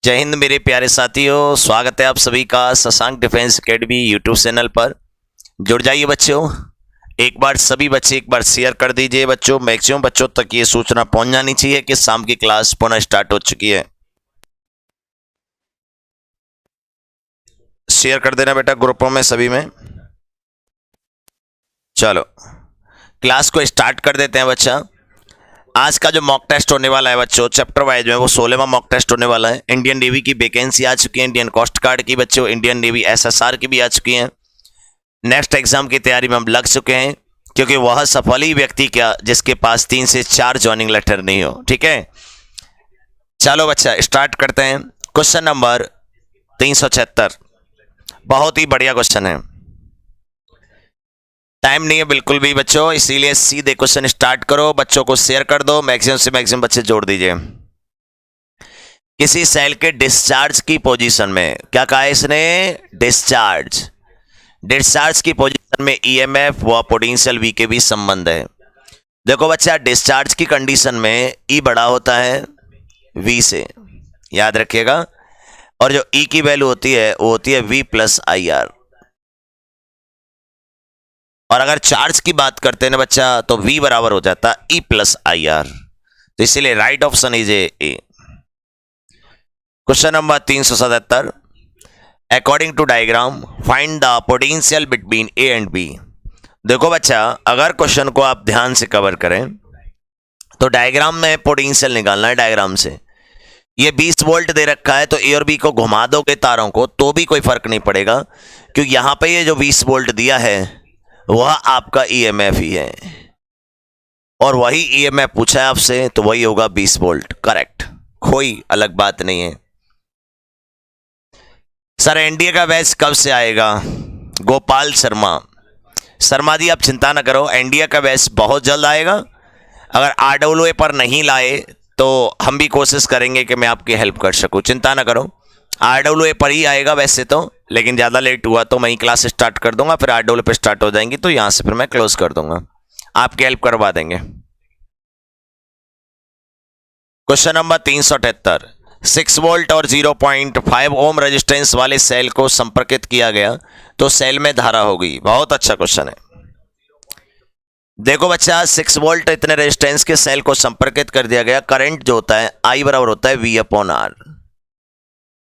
जय हिंद मेरे प्यारे साथियों, स्वागत है आप सभी का Shashank defence academy YouTube channel पर। जुड़ जाइए बच्चों। एक बार सभी बच्चे एक बार शेयर कर दीजिए बच्चों। मैक्सिमम बच्चों तक ये सूचना पहुंच जानी चाहिए कि शाम की क्लास पुनः स्टार्ट हो चुकी है। शेयर कर देना बेटा ग्रुपों में सभी में। चलो क्लास को स्टार्ट कर देते हैं बच्चा। आज का जो मॉक टेस्ट होने वाला है बच्चों, चैप्टर वाइज में वो 16वां मॉक टेस्ट होने वाला है। इंडियन नेवी की वैकेंसी आ चुकी है, इंडियन कोस्ट गार्ड की बच्चों, इंडियन नेवी एसएसआर की भी आ चुकी है। नेक्स्ट एग्जाम की तैयारी में हम लग चुके हैं, क्योंकि वह सफल ही व्यक्ति क्या जिसके पास 3 से 4 ज्वाइनिंग लेटर नहीं हो। ठीक है, चलो बच्चा स्टार्ट करते हैं। क्वेश्चन नंबर 376 बहुत ही बढ़िया क्वेश्चन है। टाइम नहीं है बिल्कुल भी बच्चों, इसीलिए सीधे क्वेश्चन स्टार्ट करो। बच्चों को शेयर कर दो, मैक्सिमम से मैक्सिमम बच्चे जोड़ दीजिए। किसी सेल के डिस्चार्ज की पोजीशन में, क्या कहा है इसने? डिस्चार्ज की पोजीशन में ईएमएफ व पोटेंशियल वी के बीच संबंध है। देखो बच्चा, डिस्चार्ज की कंडीशन में ई बड़ा होता है वी से, याद रखिएगा। और जो ई की वैल्यू होती है वो होती है वी प्लस आई आर। और अगर चार्ज की बात करते हैं ना बच्चा, तो V बराबर हो जाता है E प्लस आई आर। तो इसीलिए right option is A. Question number 377 according to diagram find the potential between A and B. देखो बच्चा, अगर क्वेश्चन को आप ध्यान से कवर करें तो डायग्राम में पोटेंशियल निकालना है। डायग्राम से ये 20 वोल्ट दे रखा है, तो ए और बी को घुमा दोगे तारों को तो भी कोई फर्क नहीं पड़ेगा, क्योंकि यहां पे ये जो 20 वोल्ट दिया है वह आपका ईएमएफ ही है, और वही ईएमएफ पूछा है आपसे, तो वही होगा 20 वोल्ट। करेक्ट, कोई अलग बात नहीं है। सर एनडीए का बैच कब से आएगा? गोपाल शर्मा जी, आप चिंता ना करो, एनडीए का बैच बहुत जल्द आएगा। अगर आरडब्ल्यूए पर नहीं लाए तो हम भी कोशिश करेंगे कि मैं आपकी हेल्प कर सकूं, चिंता ना करो। आरडब्ल्यूए पर ही आएगा वैसे तो, लेकिन ज़्यादा लेट हुआ तो मैं ही क्लास स्टार्ट कर दूंगा, फिर आरडब्ल्यू पे स्टार्ट हो जाएंगी, तो यहां से फिर मैं क्लोज कर दूंगा, आपकी हेल्प करवा देंगे। क्वेश्चन नंबर 378 6 वोल्ट और 0.5 ओम रेजिस्टेंस वाले सेल को संपर्कित किया गया तो सेल में धारा होगी। बहुत अच्छा क्वेश्चन है। देखो बच्चा, 6 वोल्ट इतने रेजिस्टेंस के सेल को संपर्कित कर दिया गया। करंट जो होता है आई बराबर होता है वी अपॉन आर।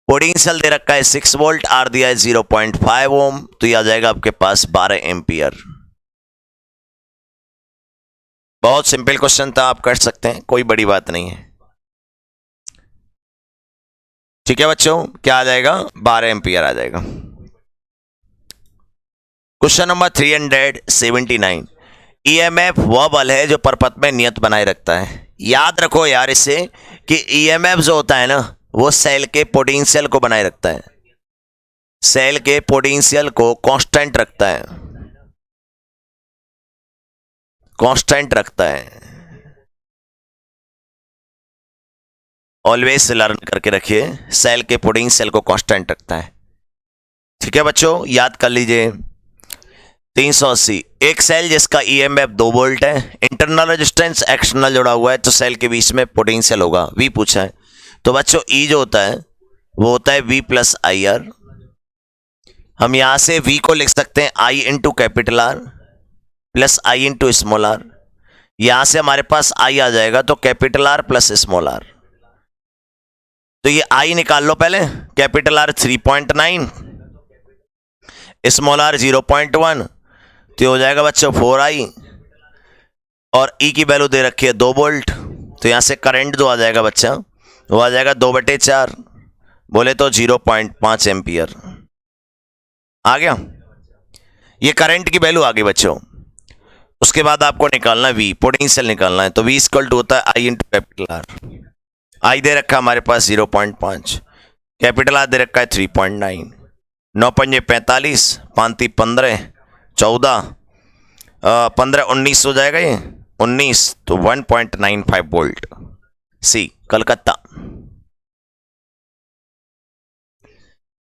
पोटेंशियल दे रखा है 6 वोल्ट, आर दिया है 0.5 ओम, तो यह आ जाएगा आपके पास 12 एम्पियर। बहुत सिंपल क्वेश्चन था, आप कर सकते हैं, कोई बड़ी बात नहीं है। ठीक है बच्चों, क्या आ जाएगा? 12 एम्पियर आ जाएगा। क्वेश्चन नंबर 379 ईएमएफ वह बल है जो परपथ में नियत बनाए रखता है। याद रखो यार इसे कि ईएमएफ जो होता है ना, वो सेल के पोटेंशियल को बनाए रखता है, सेल के पोटेंशियल को कांस्टेंट रखता है, कांस्टेंट रखता है। ऑलवेज लर्न करके रखिए, सेल के पोटेंशियल को कांस्टेंट रखता है। ठीक है बच्चों, याद कर लीजिए। 380 एक सेल जिसका ईएमएफ 2 वोल्ट है, इंटरनल रेजिस्टेंस एक्सटर्नल जुड़ा हुआ है, तो सेल के बीच में पोटेंशियल होगा वी पूछा है। तो बच्चों ई जो होता है वो होता है वी प्लस आई आर। हम यहां से वी को लिख सकते हैं I into capital R plus I into small R. यहां से हमारे पास आई आ जाएगा, तो capital R plus small R. तो ये आई निकाल लो पहले। कैपिटल आर 3.9, स्मॉल आर 0.1, तो हो जाएगा बच्चों 4i, और ई की वैल्यू दे रखी है 2 वोल्ट, तो यहां से करंट जो आ जाएगा बच्चा वो आ जाएगा 2/4, बोले तो 0.5 एम्पियर आ गया। ये करंट की वैल्यू आ गई बच्चों। उसके बाद आपको निकालना है वी, पोटेंशियल निकालना है, तो वी इक्वल टू होता है आई इंटू कैपिटल आर। आई दे रखा हमारे पास 0.5, कैपिटल आर दे रखा है 3.9, 9 पंजे 45, 5 15, 14, 15 19 हो जाएगा, ये 19, तो 1.95 वोल्ट। सी कलकत्ता।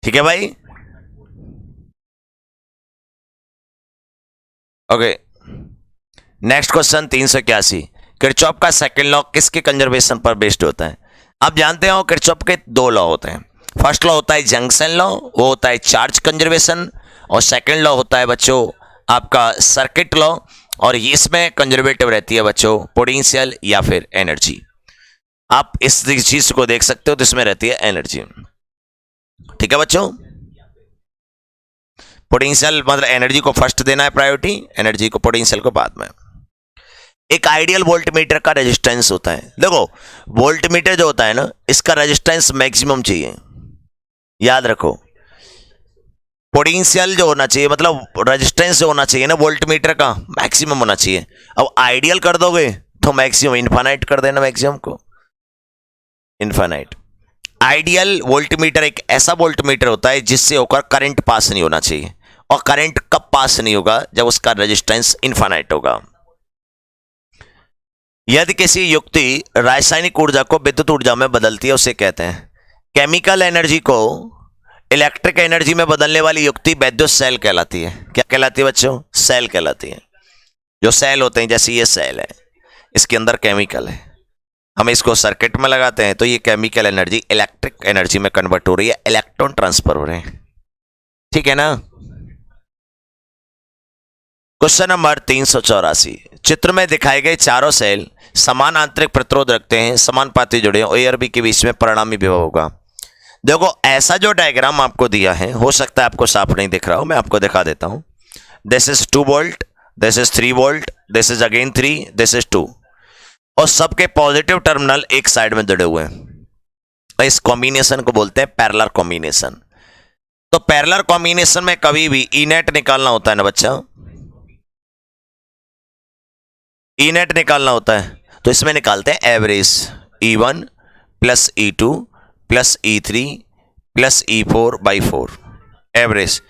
ठीक है भाई, ओके। नेक्स्ट क्वेश्चन 381 किरचॉफ का सेकंड लॉ किसके कंजर्वेशन पर बेस्ड होता है? आप जानते हो किरचॉफ के दो लॉ होते हैं। फर्स्ट लॉ होता है जंक्शन लॉ, वो होता है चार्ज कंजर्वेशन, और सेकंड लॉ होता है बच्चों आपका सर्किट लॉ, और इसमें कंजर्वेटिव रहती है बच्चों पोटेंशियल या फिर एनर्जी। आप इस चीज को देख सकते हो तो इसमें रहती है एनर्जी। ठीक है बच्चों, पोटेंशियल मतलब एनर्जी को फर्स्ट देना है प्रायोरिटी, एनर्जी को पोटेंशियल को बाद में। एक आइडियल वोल्टमीटर का रेजिस्टेंस होता है। देखो वोल्टमीटर जो होता है ना, इसका रेजिस्टेंस मैक्सिमम चाहिए, याद रखो। पोटेंशियल जो होना चाहिए मतलब रेजिस्टेंस जो होना चाहिए ना वोल्टमीटर का, मैक्सिमम होना चाहिए। अब आइडियल कर दोगे तो मैक्सिमम इनफाइनाइट कर देना, मैक्सिमम को इनफाइनाइट। आइडियल वोल्टमीटर एक ऐसा वोल्टमीटर होता है जिससे होकर करंट पास नहीं होना चाहिए, और करंट कब पास नहीं होगा, जब उसका रेजिस्टेंस इनफाइनाइट होगा। यदि किसी युक्ति रासायनिक ऊर्जा को विद्युत ऊर्जा में बदलती है उसे कहते हैं। केमिकल एनर्जी को इलेक्ट्रिक एनर्जी में बदलने वाली युक्ति विद्युत सेल कहलाती है। क्या कहलाती है बच्चों? सेल कहलाती है। जो सेल होते हैं, जैसे ये सेल है, इसके अंदर केमिकल है, हम इसको सर्किट में लगाते हैं तो ये केमिकल एनर्जी इलेक्ट्रिक एनर्जी में कन्वर्ट हो रही है, इलेक्ट्रॉन ट्रांसफर हो रहे हैं। ठीक है ना। क्वेश्चन नंबर 384, चित्र में दिखाए गए चारों सेल समान आंतरिक प्रतिरोध रखते हैं, समानुपाती जुड़े हैं, ए और बी के बीच में परिणामी विभव होगा। देखो ऐसा जो डायग्राम आपको दिया है, हो सकता है आपको साफ नहीं दिख रहा हो, मैं आपको दिखा देता हूं। This is 2 volt, this is 3 volt, this is again 3, this is 2, और सबके पॉजिटिव टर्मिनल एक साइड में जुड़े हुए हैं। इस कॉम्बिनेशन को बोलते हैं पैरेलल कॉम्बिनेशन। तो पैरेलल कॉम्बिनेशन में कभी भी ई नेट निकालना होता है ना बच्चा, ई नेट निकालना होता है, तो इसमें निकालते हैं average E1 plus E2 plus E3 plus E4 by 4। Average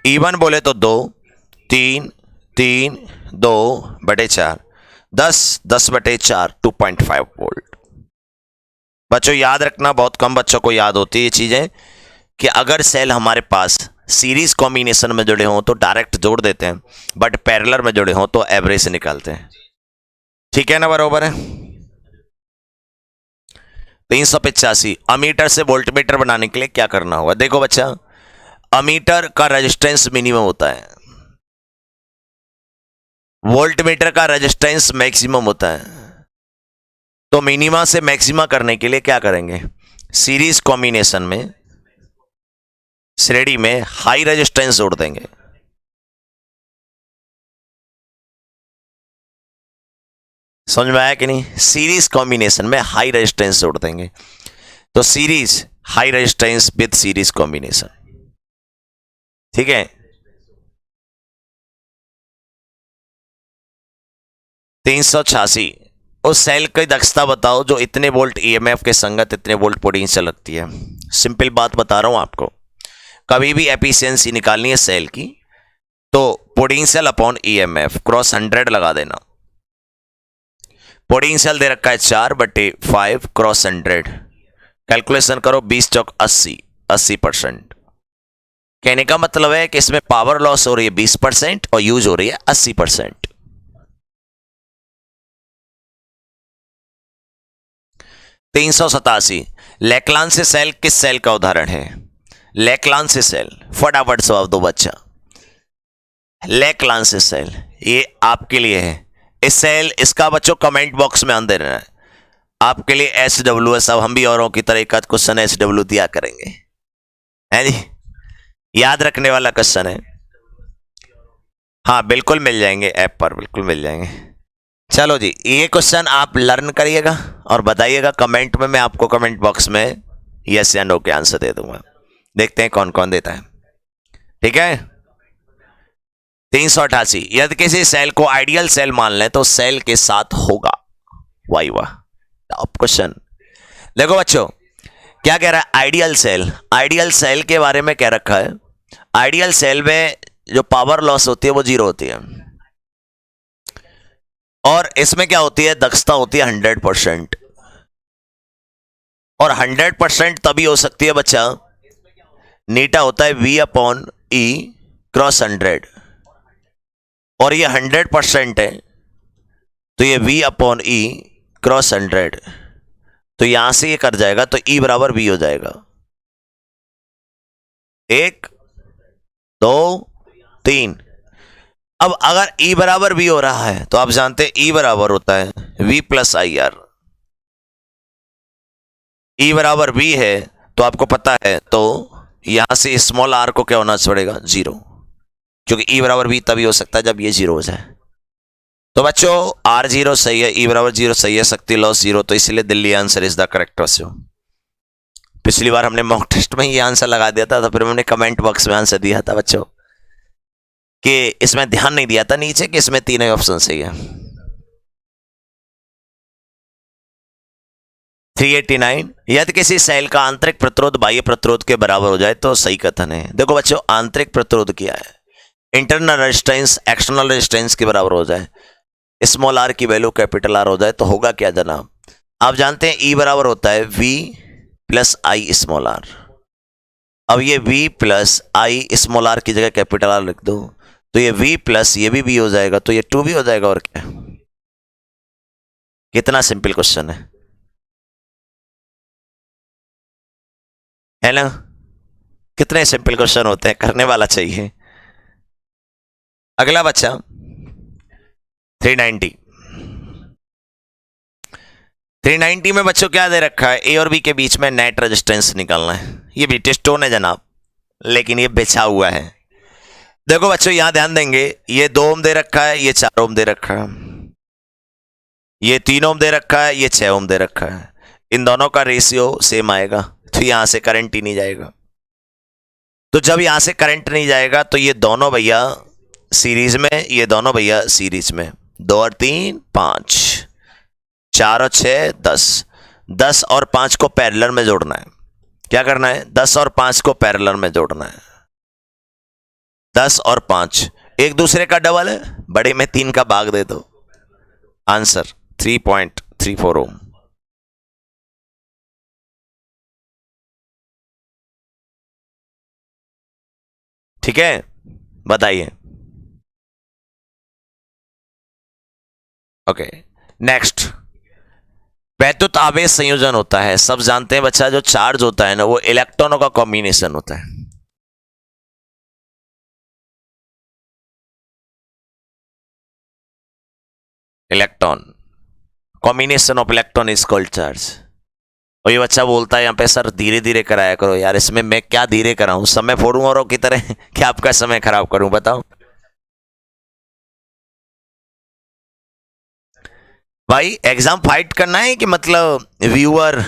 E1 बोले तो 2, 3, 3, 2 बटे 4, 10, 10 बटे 4, 2.5 वोल्ट। बच्चों याद रखना, बहुत कम बच्चों को याद होती है ये चीजें, कि अगर सेल हमारे पास सीरीज कॉम्बिनेशन में जुड़े हों तो डायरेक्ट जोड़ देते हैं, बट पैरेलल में जुड़े हों तो एवरेज से निकालते हैं। ठीक है ना, बरोबर है। 385, अमीटर से वोल्टमीटर बनाने के लिए क्या करना होगा? देखो बच्चा, अमीटर का रेजिस्टेंस मिनिमम होता है, वोल्टमीटर का रेजिस्टेंस मैक्सिमम होता है। तो मिनिमा से मैक्सिमा करने के लिए क्या करेंगे? सीरीज कॉम्बिनेशन में श्रेणी में हाई रेजिस्टेंस जोड़ देंगे। समझ में आया कि नहीं? सीरीज कॉम्बिनेशन में हाई रेजिस्टेंस जोड़ देंगे, तो series high resistance with series combination. ठीक है। 386, उस सेल की दक्षता बताओ जो इतने वोल्ट ईएमएफ के संगत इतने वोल्ट पोटेंशियल रखती है। सिंपल बात बता रहा हूं आपको, कभी भी एफिशिएंसी निकालनी है सेल की तो पोटेंशियल अपॉन ईएमएफ क्रॉस 100 लगा देना। पोटेंशियल दे रखा है 4/5 क्रॉस 100, कैलकुलेशन करो 20 चौक 80, 80%। कहने का मतलब है कि इसमें पावर लॉस हो रही है 20% और यूज हो रही है 80%। (387) लेक्लांसी सेल किस सेल का उदाहरण है? लेक्लांसी सेल, फटाफट जवाब दो बच्चा। लेक्लांसी सेल ये आपके लिए है। इस सेल इसका बच्चों कमेंट बॉक्स में आंदे रहना है आपके लिए। SWS, अब हम भी औरों की तरह एक आध क्वेश्चन SW दिया करेंगे, है जी? याद रखने वाला क्वेश्चन है। हाँ बिल्कुल मिल जाएंगे, ऐप पर बिल्कुल मिल जाएंगे। चलो जी, ये क्वेश्चन आप लर्न करिएगा और बताइएगा कमेंट में, मैं आपको कमेंट बॉक्स में यस या नो के आंसर दे दूंगा। देखते हैं कौन कौन देता है। ठीक है। 388, यदि किसी सेल को आइडियल सेल मान लें तो सेल के साथ होगा। वाह वाह, टॉप क्वेश्चन। देखो बच्चों क्या कह रहा है आइडियल सेल। आइडियल सेल के बारे में क्या रखा है? आइडियल सेल में जो पावर लॉस होती है वो 0 होती है, और इसमें क्या होती है? दक्षता होती है 100%। और 100% तभी हो सकती है बच्चा, नीटा होता है V/E क्रॉस 100, और ये 100% है तो ये V/E क्रॉस 100, तो यहां से ये कर जाएगा तो E बराबर B हो जाएगा। 1 2 3। अब अगर E बराबर B हो रहा है तो आप जानते हैं E बराबर होता है V प्लस IR। E बराबर B है तो आपको पता है, तो यहां से स्मॉल r को क्या होना पड़ेगा, 0, क्योंकि E बराबर B तभी हो सकता है जब ये 0 हो जाए। तो बच्चों R0 सही है, E बराबर 0 सही है, शक्ति लॉस 0, तो इसलिए Delhi answer is the correct answer. पिछली बार हमने मॉक टेस्ट में ये आंसर लगा दिया था, तो फिर हमने कमेंट बॉक्स में आंसर दिया था बच्चों कि इसमें ध्यान नहीं दिया था नीचे कि इसमें तीनों ही ऑप्शन सही है। 389, यदि किसी सेल का आंतरिक प्रतिरोध बाह्य प्रतिरोध के बराबर हो जाए तो सही कथन है। देखो बच्चों, आंतरिक प्रतिरोध क्या है, इंटरनल रेजिस्टेंस एक्सटर्नल रेजिस्टेंस के बराबर हो जाए, स्मॉल आर की वैल्यू कैपिटल आर हो जाए, तो होगा क्या जनाब, आप जानते हैं E बराबर होता है V plus I small R. अब ये V plus I small R की जगह कैपिटल आर लिख दो, तो ये V प्लस ये भी V हो जाएगा, तो ये 2V हो जाएगा, और क्या। कितना सिंपल क्वेश्चन है ना। कितने सिंपल क्वेश्चन होते हैं, करने वाला चाहिए। अगला बच्चा 390। 390 में बच्चों क्या दे रखा है, ए और बी के बीच में नेट रेजिस्टेंस निकालना है। ये भी स्टोन है जनाब, लेकिन ये बिछा हुआ है। देखो बच्चों यहां ध्यान देंगे, ये 2 ओम दे रखा है, ये 4 ओम दे रखा है, ये 3 ओम दे रखा है, ये 6 ओम दे रखा है। इन दोनों का रेशियो सेम आएगा, तो यहां से करंट ही नहीं जाएगा। तो जब यहां से करंट नहीं जाएगा तो ये दोनों भैया सीरीज में, ये दोनों भैया सीरीज में, 2 और 3 5, 4 और 6 10, 10 और 5 को पैरेलल में जोड़ना है। क्या करना है, 10 और 5 को पैरेलल में जोड़ना है। 10 और 5 एक दूसरे का डबल है, बड़े में 3 का भाग दे दो, आंसर 3.34 ओम। ठीक है, बताइए। ओके, नेक्स्ट, वैद्युत आवेश संयोजन होता है। सब जानते हैं बच्चा, जो चार्ज होता है ना, वो इलेक्ट्रॉनों का कॉम्बिनेशन होता है। Electron, combination of electron is called charge. और ये बच्चा बोलता है यहाँ पे, सर धीरे धीरे कराया करो यार। इसमें मैं क्या धीरे कराऊं, समय फोड़ूं औरों की तरह क्या आपका समय खराब करूं, बताओ भाई। एग्जाम फाइट करना है कि मतलब व्यूअर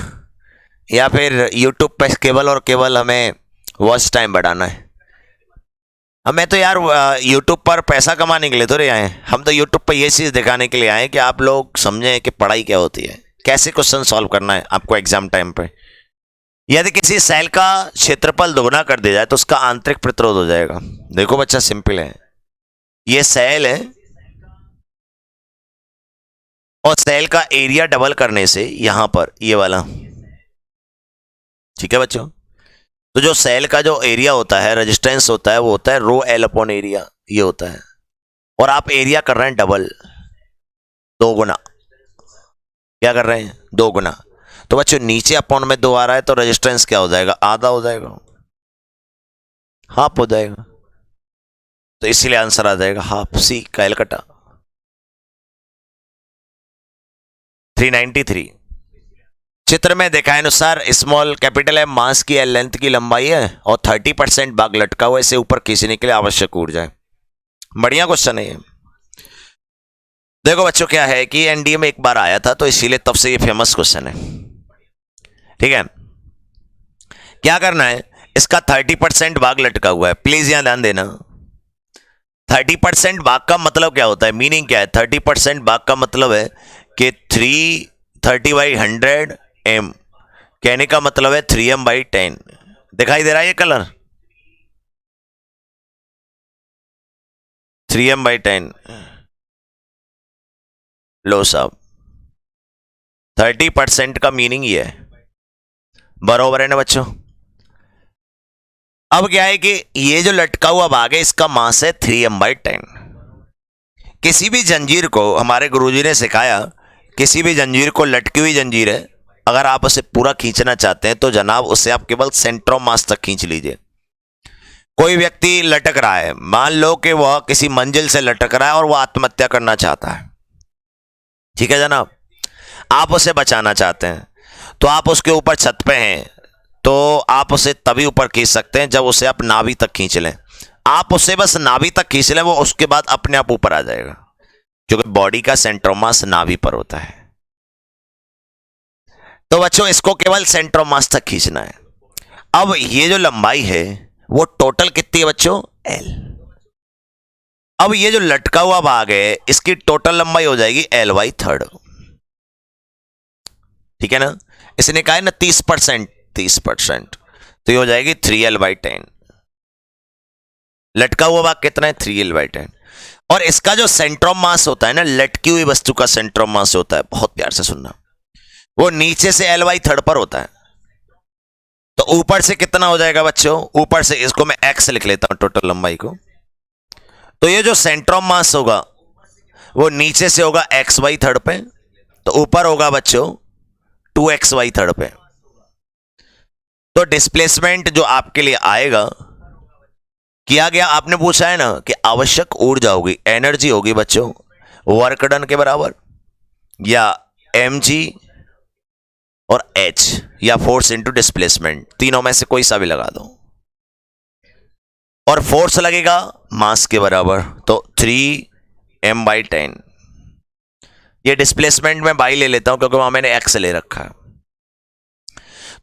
या फिर यूट्यूब पे केवल और केवल हमें वॉच टाइम बढ़ाना है। हमें तो यार यूट्यूब पर पैसा कमाने के लिए थोड़े आए हैं, हम तो यूट्यूब पर ये चीज़ दिखाने के लिए आए हैं कि आप लोग समझें कि पढ़ाई क्या होती है, कैसे क्वेश्चन सॉल्व करना है आपको एग्जाम टाइम पे। यदि किसी सेल का क्षेत्रफल दोगुना कर दिया जाए तो उसका आंतरिक प्रतिरोध हो जाएगा। देखो बच्चा सिंपल है, ये सेल है और सेल का एरिया डबल करने से यहां पर ये वाला, ठीक है बच्चों। तो जो सेल का जो एरिया होता है, रेजिस्टेंस होता है, वो होता है रो एल अपॉन एरिया, ये होता है। और आप एरिया कर रहे हैं डबल, 2 गुना। क्या कर रहे हैं, 2 गुना। तो बच्चों नीचे अपॉन में 2 आ रहा है, तो रेजिस्टेंस क्या हो जाएगा, आधा हो जाएगा, हाफ हो जाएगा। तो इसीलिए आंसर आ जाएगा हाफ, सी कैलकटा। 393, चित्र में दिखाए अनुसार स्मॉल कैपिटल है, मास की लेंथ की लंबाई है और 30% भाग लटका हुआ, इसे ऊपर खींचने के लिए आवश्यक ऊर्जा है। बढ़िया क्वेश्चन है ये। देखो बच्चों क्या है कि एनडीए में एक बार आया था, तो इसीलिए तब से ये फेमस क्वेश्चन है। ठीक है, क्या करना है, इसका 30% भाग लटका हुआ है। प्लीज यहां ध्यान देना, 30% भाग का मतलब क्या होता है, मीनिंग क्या है। 30% भाग का मतलब है कि 330/100 m, कहने का मतलब है 3m/10। दिखाई दे रहा है ये कलर, 3m/10। लो साहब, 30% का मीनिंग ये है, बराबर है ना बच्चों। अब क्या है कि ये जो लटका हुआ भाग है, इसका मास है 3m/10। किसी भी जंजीर को, हमारे गुरुजी ने सिखाया, किसी भी जंजीर को, लटकी हुई जंजीर है, अगर आप उसे पूरा खींचना चाहते हैं तो जनाब उसे आप केवल सेंटर ऑफ मास तक खींच लीजिए। कोई व्यक्ति लटक रहा है, मान लो कि वह किसी मंजिल से लटक रहा है और वह आत्महत्या करना चाहता है, ठीक है जनाब, आप उसे बचाना चाहते हैं, तो आप उसके ऊपर छत पे हैं, तो आप उसे तभी ऊपर खींच सकते हैं जब उसे आप नाभि तक खींच लें। आप उसे बस नाभि तक खींच लें, वो उसके बाद अपने आप ऊपर आ जाएगा, क्योंकि बॉडी का सेंटर ऑफ मास नाभि पर होता है। तो बच्चों इसको केवल सेंटर ऑफ मास तक खींचना है। अब ये जो लंबाई है वो टोटल कितनी है बच्चों, एल। अब ये जो लटका हुआ भाग है इसकी टोटल लंबाई हो जाएगी एल बाई थर्ड, ठीक है ना। इसने कहा है ना 30%, 30%, तो ये हो जाएगी 3L/10। लटका हुआ भाग कितना है, 3L/10। और इसका जो सेंटर ऑफ मास होता है ना, लटकी हुई वस्तु का सेंटर ऑफ मास होता है, बहुत प्यार से सुनना, वो नीचे से L/3 पर होता है। तो ऊपर से कितना हो जाएगा बच्चों, ऊपर से इसको मैं x लिख लेता हूं टोटल लंबाई को। तो ये जो सेंटर ऑफ मास होगा वो नीचे से होगा x/3 पे, तो ऊपर होगा बच्चों 2x/3 पे। तो डिस्प्लेसमेंट जो आपके लिए आएगा, किया गया, आपने पूछा है ना कि आवश्यक ऊर्जा होगी, एनर्जी होगी बच्चों वर्क डन के बराबर, या mg और h, या फोर्स इनटू डिस्प्लेसमेंट, तीनों में से कोई सा भी लगा दो। और फोर्स लगेगा मास के बराबर, तो 3m/10। ये डिस्प्लेसमेंट में बाई ले लेता हूं क्योंकि वहां मैंने x ले रखा है।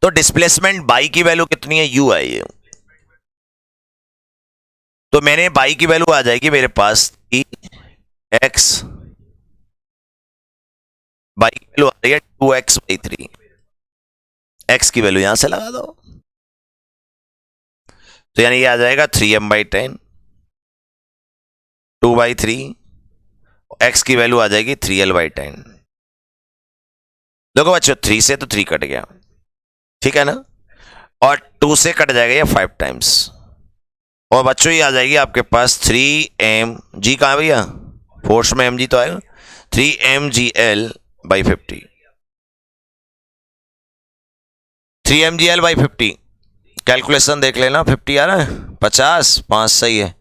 तो डिस्प्लेसमेंट बाई की वैल्यू कितनी है, u है ये, तो मैंने बाई की वैल्यू आ जाएगी मेरे पास x, बाई की वैल्यू आ रही है 2x/3, x की वैल्यू यहां से लगा दो, तो यानी ये आ जाएगा 3m/10, 2/3, x की वैल्यू आ जाएगी 3L/10। देखो बच्चों 3 से तो 3 कट गया, ठीक है ना, और 2 से कट जाएगा ये 5 टाइम्स, और बच्चों ये आ जाएगी आपके पास 3mg, कहां भैया, फोर्स में mg तो आएगा, 3mgl/50, 3mgl/50। कैलकुलेशन देख लेना, 50 आ रहा है, 50, 5 सही है,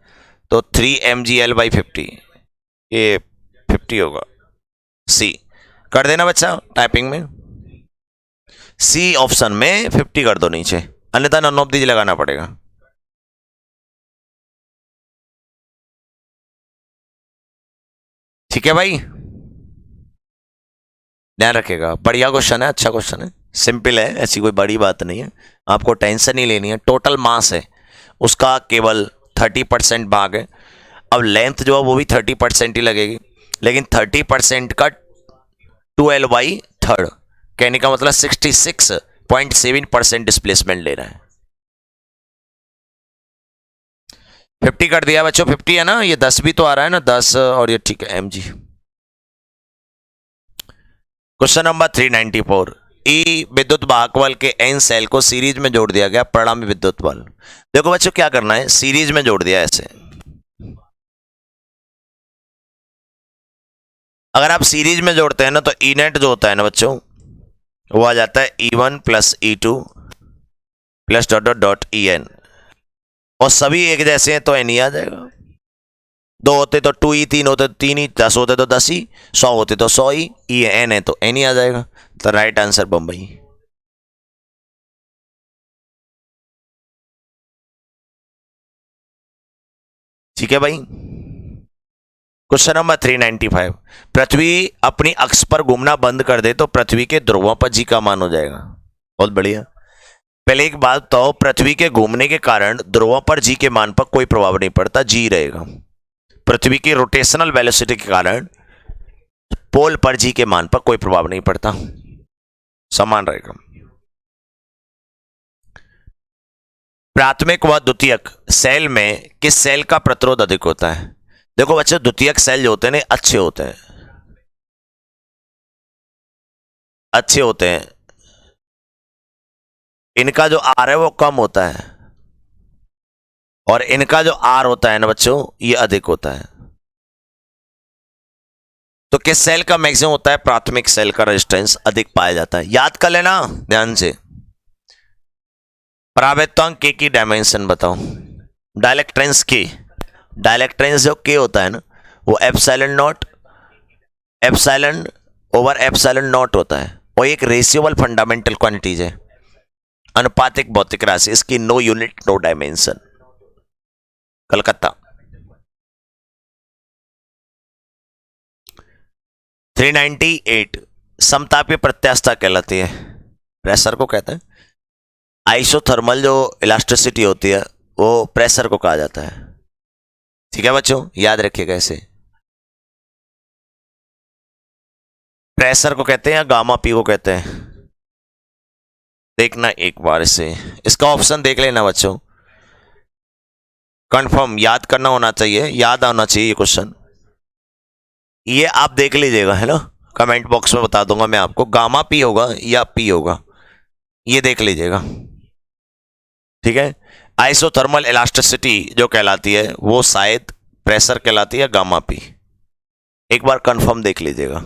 तो 3mgl/50, ये 50 होगा, सी कर देना बच्चा टाइपिंग में, सी ऑप्शन में 50 कर दो नीचे, अन्यथा नॉन ऑफ दीजिए लगाना पड़ेगा। ठीक है भाई, ध्यान रखेगा, बढ़िया क्वेश्चन है, अच्छा क्वेश्चन है, सिंपल है, ऐसी कोई बड़ी बात नहीं है, आपको टेंशन नहीं लेनी है। टोटल मास है उसका केवल 30% भाग है। अब लेंथ जो है वो भी 30% ही लगेगी, लेकिन 30% का 2L/3, कहने का मतलब 66.7% डिस्प्लेसमेंट ले रहा है। 50 कर दिया बच्चों, 50 है ना, ये 10 भी तो आ रहा है ना, 10, और ये ठीक है mg। क्वेश्चन नंबर 394, ई विद्युत वाहक के एन सेल को सीरीज में जोड़ दिया गया, परिणामी विद्युत बल। देखो बच्चों क्या करना है, सीरीज में जोड़ दिया ऐसे, अगर आप सीरीज में जोड़ते हैं ना तो ई नेट जो होता है ना बच्चों वो आ जाता है E1 + E2 + dot dot dot EN, और सभी एक जैसे हैं तो एन ही आ जाएगा। 2 होते तो 2E, 3 होते तो 3E, 10 होते तो 10E, 100 होते तो 100E, एन है तो एन ही आ जाएगा। तो राइट आंसर बम्बई। ठीक है भाई। क्वेश्चन नंबर 395, पृथ्वी अपनी अक्ष पर घूमना बंद कर दे तो पृथ्वी के ध्रुवों पर जी का मान हो जाएगा। बहुत बढ़िया। पहले एक बात तो, पृथ्वी के घूमने के कारण ध्रुवों पर जी के मान पर कोई प्रभाव नहीं पड़ता, जी रहेगा। पृथ्वी की रोटेशनल वेलोसिटी के कारण पोल पर जी के मान पर कोई प्रभाव नहीं पड़ता, समान रहेगा। प्राथमिक व द्वितीयक सेल में किस सेल का प्रतिरोध अधिक होता है? देखो बच्चों द्वितीयक सेल जो होते हैं अच्छे होते हैं, अच्छे होते हैं, इनका जो आर है वो कम होता है, और इनका जो आर होता है ना बच्चों ये अधिक होता है। तो किस सेल का मैक्सिमम होता है? प्राथमिक सेल का रेजिस्टेंस अधिक पाया जाता है। याद कर लेना ध्यान से। परावैद्युतांक के की डायमेंशन बताओ। डाइलेक्ट्रेंस के, डाइलेक्ट्रेंस जो के होता है ना, वो epsilon not, epsilon over epsilon not होता है, और एक रेशियोबल फंडामेंटल क्वांटिटीज है, अनुपातिक भौतिक राशि। इसकी no unit no dimension. Calcutta. 398 समतापीय प्रत्यास्थता कहलाती है। प्रेशर को कहते हैं। आइसोथर्मल जो इलास्टिसिटी होती है वो प्रेशर को कहा जाता है। ठीक है बच्चों, याद रखिएगा ऐसे। प्रेशर को कहते हैं या गामा पी को कहते हैं, देखना एक बार इसे। इसका ऑप्शन देख लेना बच्चों, कंफर्म याद करना होना चाहिए, याद आना चाहिए ये क्वेश्चन। ये आप देख लीजिएगा, है ना, कमेंट बॉक्स में बता दूंगा मैं आपको, गामा पी होगा या पी होगा, ये देख लीजिएगा। ठीक है, आइसोथर्मल इलास्टिसिटी जो कहलाती है वो शायद प्रेशर कहलाती है, गामा पी। एक बार कंफर्म देख लीजिएगा।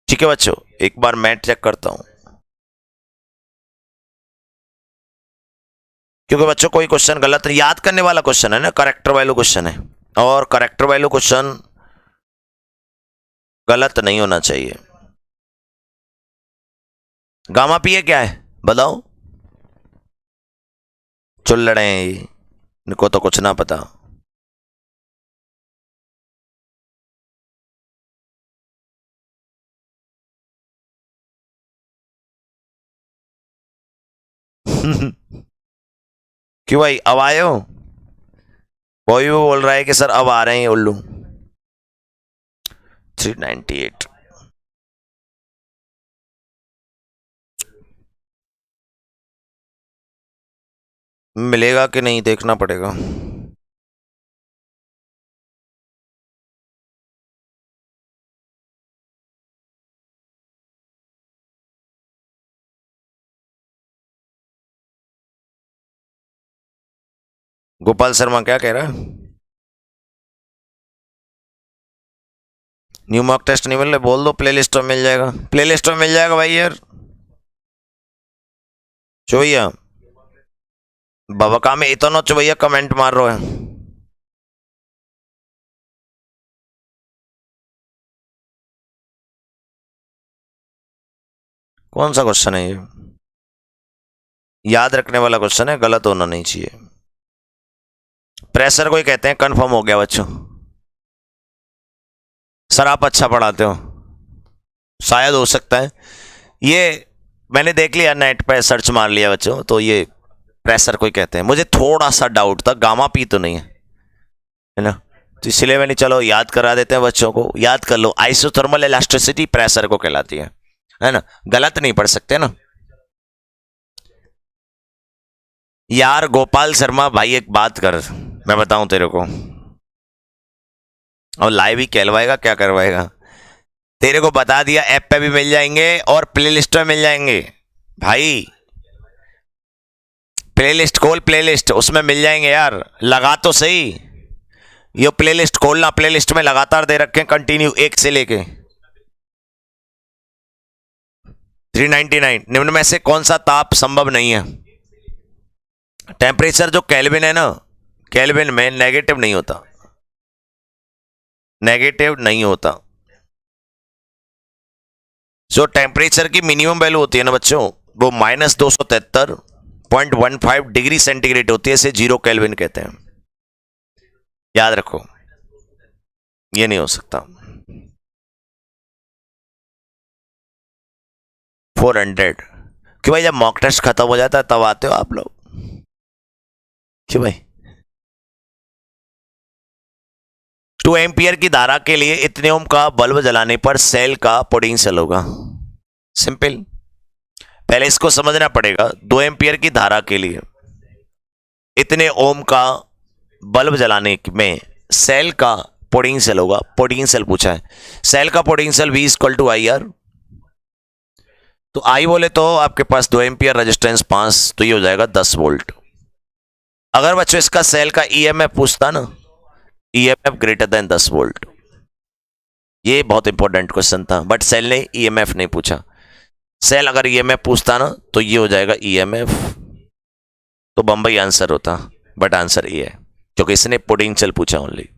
ठीक है बच्चों, एक बार मैं चेक करता हूं, क्योंकि बच्चों कोई क्वेश्चन गलत याद करने वाला क्वेश्चन है ना, करेक्टर वैल्यू क्वेश्चन है, और करेक्टर वैल्यू क्वेश्चन गलत नहीं होना चाहिए। गामा पी है क्या है बताओ? चुल्लड़े इनको तो कुछ ना पता। क्यों भाई, अब आए हो? कोई भी बोल रहा है कि सर अब आ रहे हैं उल्लू। 398 मिलेगा कि नहीं देखना पड़ेगा। गोपाल शर्मा क्या कह रहा है? न्यू मॉक टेस्ट नहीं मिल रहा, बोल दो प्लेलिस्ट में मिल जाएगा, प्लेलिस्ट में मिल जाएगा भाई यार। चोइया बाबा का में इतना चोइया कमेंट मार रहे हैं। कौन सा क्वेश्चन है ये? याद रखने वाला क्वेश्चन है, गलत होना नहीं चाहिए। प्रेशर को ही कहते हैं, कंफर्म हो गया बच्चों। सर आप अच्छा पढ़ाते हो, शायद हो सकता है। ये मैंने देख लिया, नेट पे सर्च मार लिया बच्चों, तो ये प्रेशर को ही कहते हैं। मुझे थोड़ा सा डाउट था, गामा पी तो नहीं है ना, तो इसलिए मैंने चलो याद करा देते हैं बच्चों को, याद कर लो। आइसोथर्मल इलास्टिसिटी प्रेशर को कहलाती है ना, गलत नहीं पढ़ सकते ना यार। गोपाल शर्मा भाई एक बात कर, मैं बताऊं तेरे को, और लाइव ही कहलवाएगा क्या करवाएगा। तेरे को बता दिया, ऐप पे भी मिल जाएंगे और प्लेलिस्ट में मिल जाएंगे भाई। प्लेलिस्ट खोल, प्लेलिस्ट उसमें मिल जाएंगे यार, लगा तो सही। ये प्लेलिस्ट खोलना, प्लेलिस्ट में लगातार दे रखे हैं कंटिन्यू, एक से लेके 399। निम्न में से कौन सा ताप संभव नहीं है? टेम्परेचर जो केल्विन है ना, केल्विन में नेगेटिव नहीं होता, नेगेटिव नहीं होता। जो टेम्परेचर की मिनिमम वैल्यू होती है ना बच्चों, वो -273.15 डिग्री सेंटीग्रेड होती है, इसे 0 केल्विन कहते हैं। याद रखो, ये नहीं हो सकता। 400 क्यों भाई? जब मॉक टेस्ट खत्म हो जाता है तब आते हो आप लोग, क्यों भाई? 2 एम्पियर की धारा के लिए इतने ओम का बल्ब जलाने पर सेल का पोटेंशियल होगा। सिंपल, पहले इसको समझना पड़ेगा। 2 एम्पियर की धारा के लिए इतने ओम का बल्ब जलाने में सेल का पोटेंशियल होगा, पोटेंशियल पूछा है। सेल का पोटेंशियल V = IR, तो I बोले तो आपके पास 2 एम्पियर, रेजिस्टेंस 5, तो ये हो जाएगा 10 वोल्ट। अगर बच्चों इसका सेल का EMF पूछता ना, EMF ग्रेटर देन 10 वोल्ट, ये बहुत इंपॉर्टेंट क्वेश्चन था, बट सेल ने ईएमएफ नहीं पूछा। सेल अगर ईएमएफ पूछता ना तो ये हो जाएगा ईएमएफ, तो बम्बई आंसर होता, बट आंसर ये है क्योंकि इसने पोटेंशियल पूछा ओनली।